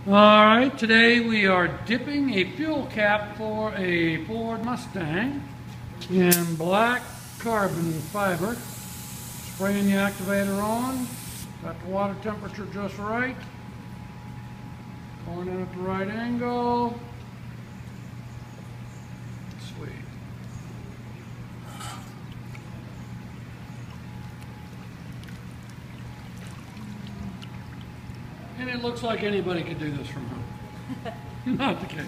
Alright, today we are dipping a fuel cap for a Ford Mustang in black carbon fiber. Spraying the activator on, got the water temperature just right, pouring in at the right angle. Sweet. And it looks like anybody could do this from home. Not the case.